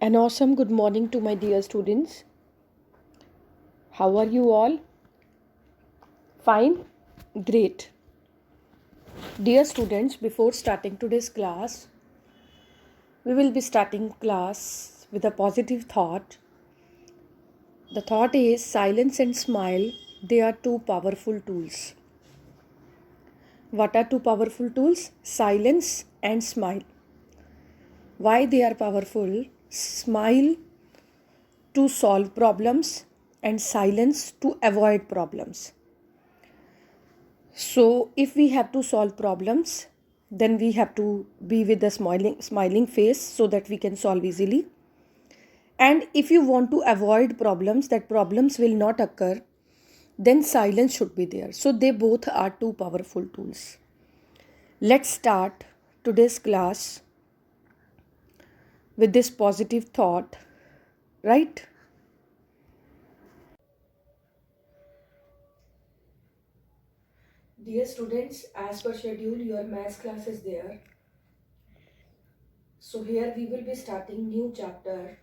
An awesome good morning to my dear students. How are you all? Fine? Great. Dear students, before starting today's class, we will be starting class with a positive thought. The thought is silence and smile, they are two powerful tools. What are two powerful tools? Silence and smile. Why they are powerful? Smile to solve problems and silence to avoid problems. So if we have to solve problems, then we have to be with a smiling face so that we can solve easily. And if you want to avoid problems, that problems will not occur, then silence should be there. So they both are two powerful tools. Let's start today's class with this positive thought, right? Dear students, as per schedule, your maths class is there. So here we will be starting new chapter.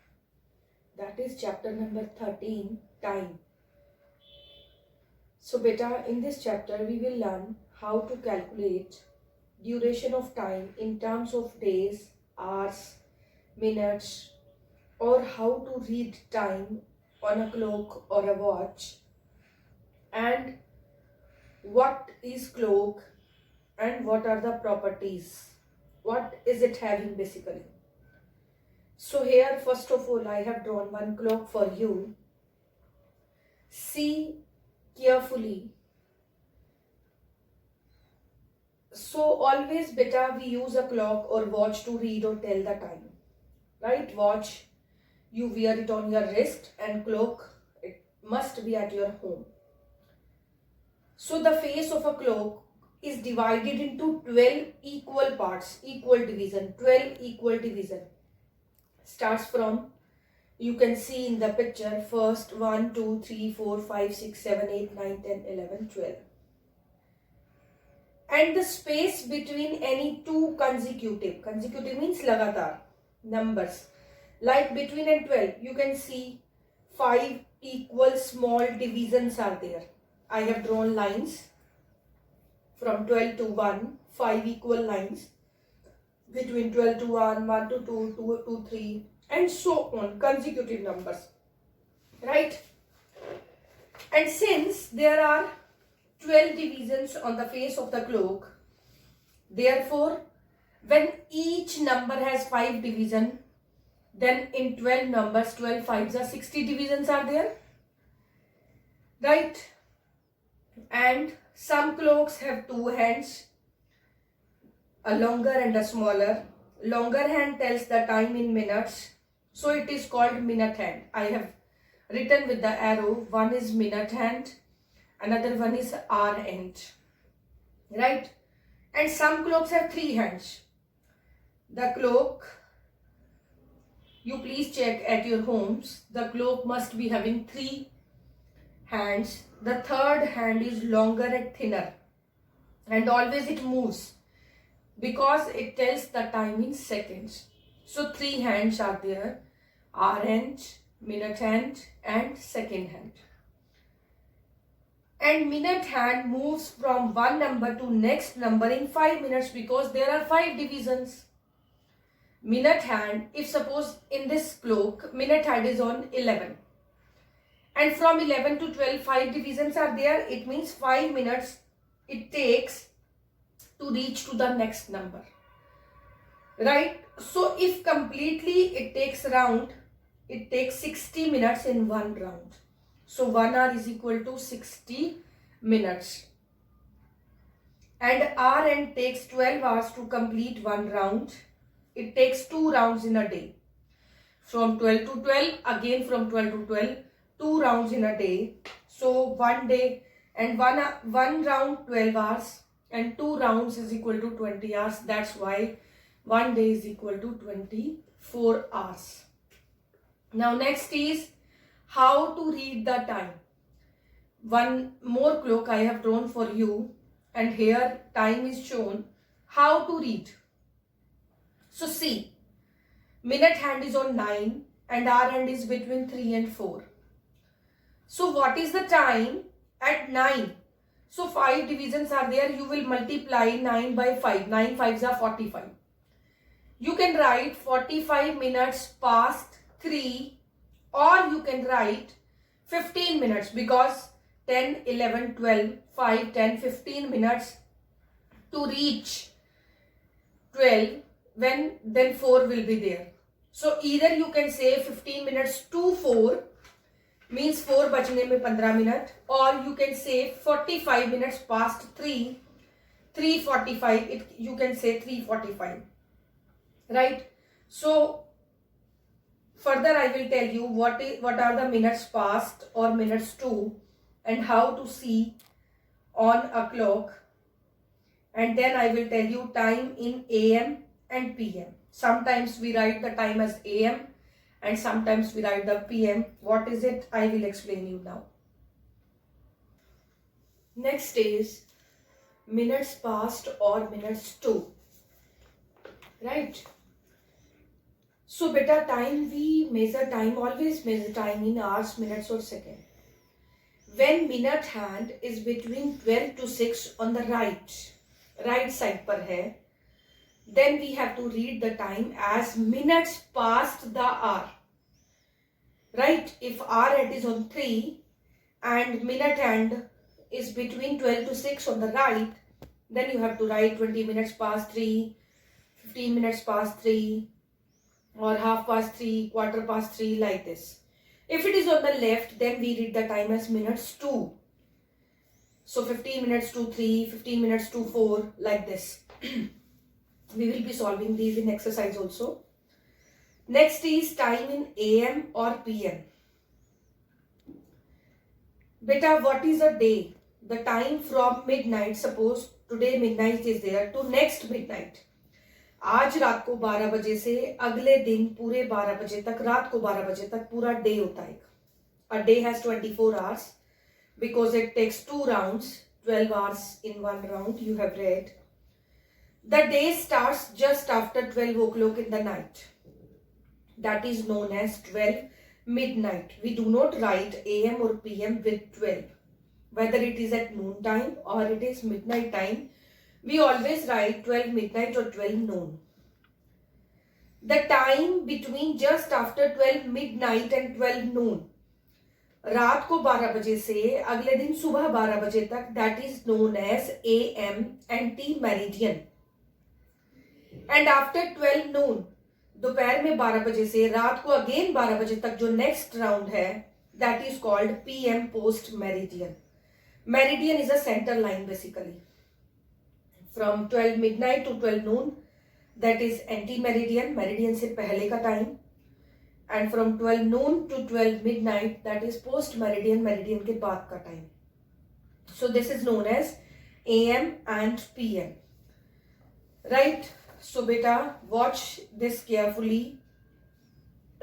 That is chapter number 13, time. So beta, in this chapter we will learn how to calculate duration of time in terms of days, hours, minutes, or how to read time on a clock or a watch, and what is clock and what are the properties, what is it having basically. So here first of all I have drawn one clock for you. See carefully. So always beta we use a clock or watch to read or tell the time, right? Watch, you wear it on your wrist, and clock, it must be at your home. So the face of a clock is divided into 12 equal parts, equal division, 12 equal division. Starts from, you can see in the picture, first 1, 2, 3, 4, 5, 6, 7, 8, 9, 10, 11, 12. And the space between any two consecutive means lagatar numbers, like between and 12, you can see 5 equal small divisions are there. I have drawn lines from 12 to 1, 5 equal lines between 12 to 1, 1 to 2, 2 to 3, and so on, consecutive numbers, right? And since there are 12 divisions on the face of the clock, therefore when each number has 5 division, then in 12 numbers, 12 fives are 60 divisions are there, right? And some clocks have two hands, a longer and a smaller. Longer hand tells the time in minutes, so it is called minute hand. I have written with the arrow, one is minute hand, another one is hour hand, right? And some clocks have three hands. The clock, you please check at your homes, the clock must be having three hands. The third hand is longer and thinner, and always it moves because it tells the time in seconds. So three hands are there, hour hand, minute hand, and second hand. And minute hand moves from one number to next number in 5 minutes because there are 5 divisions. Minute hand, if suppose in this clock, minute hand is on 11. And from 11 to 12, 5 divisions are there. It means 5 minutes it takes to reach to the next number, right? So if completely it takes round, it takes 60 minutes in one round. So 1 hour is equal to 60 minutes. And hour end takes 12 hours to complete one round. It takes 2 rounds in a day. From 12 to 12, again from 12 to 12, 2 rounds in a day. So one day and one round 12 hours and 2 rounds is equal to 20 hours. That's why one day is equal to 24 hours. Now next is how to read the time. One more clock I have drawn for you, and here time is shown. How to read. So see, minute hand is on 9 and hour hand is between 3 and 4. So what is the time at 9? So 5 divisions are there. You will multiply 9 by 5. 9 5s are 45. You can write 45 minutes past 3, or you can write 15 minutes, because 10, 11, 12, 5, 10, 15 minutes to reach 12, then 4 will be there. So either you can say 15 minutes to 4 means 4 बजने में 15 minutes, or you can say 45 minutes past 3, 3:45, you can say 3:45, right? So further I will tell you what are the minutes past or minutes to, and how to see on a clock, and then I will tell you time in AM and PM. Sometimes we write the time as AM and sometimes we write the PM. What is it? I will explain you now. Next is minutes past or minutes to, right? So beta, time, we measure time, always measure time in hours, minutes or second. When minute hand is between 12 to 6 on the right side पर है, then we have to read the time as minutes past the hour, right? If hour hand is on 3 and minute hand is between 12 to 6 on the right, then you have to write 20 minutes past 3, 15 minutes past 3, or half past 3, quarter past 3, like this. If it is on the left, then we read the time as minutes to. So 15 minutes to 3, 15 minutes to 4, like this. We will be solving these in exercise also. Next is time in AM or PM. Beta, what is a day? The time from midnight, suppose today midnight is there, to next midnight. आज रात को 12 बजे से अगले दिन पूरे 12 बजे तक, रात को 12 बजे तक पूरा डे होता है. A day has 24 hours because it takes 2 rounds, 12 hours in one round, you have read. The day starts just after 12 o'clock in the night. That is known as 12 midnight. We do not write AM or PM with 12. Whether it is at noon time or it is midnight time, we always write 12 midnight or 12 noon. The time between just after 12 midnight and 12 noon, रात को 12 बजे से अगले दिन सुबह 12 बजे तक, that is known as AM anti meridian. And after 12 noon, दोपहर में 12 बजे से रात को अगेन 12 बजे तक जो नेक्स्ट राउंड है, that is called PM post meridian. Meridian is a center line basically. From 12 midnight to 12 noon, that is anti-meridian, meridian से पहले का time. And from 12 noon to 12 midnight, that is post-meridian, meridian के बाद का time. So this is known as AM and PM. Right? So beta, watch this carefully.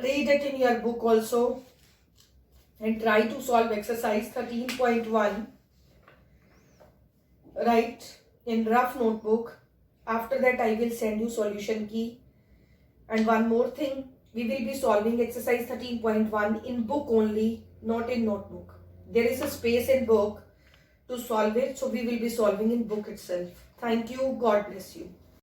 Read it in your book also. And try to solve exercise 13.1. Right? In rough notebook. After that I will send you solution key. And one more thing, we will be solving exercise 13.1 in book only, not in notebook. There is a space in book to solve it, so we will be solving in book itself. Thank you. God bless you.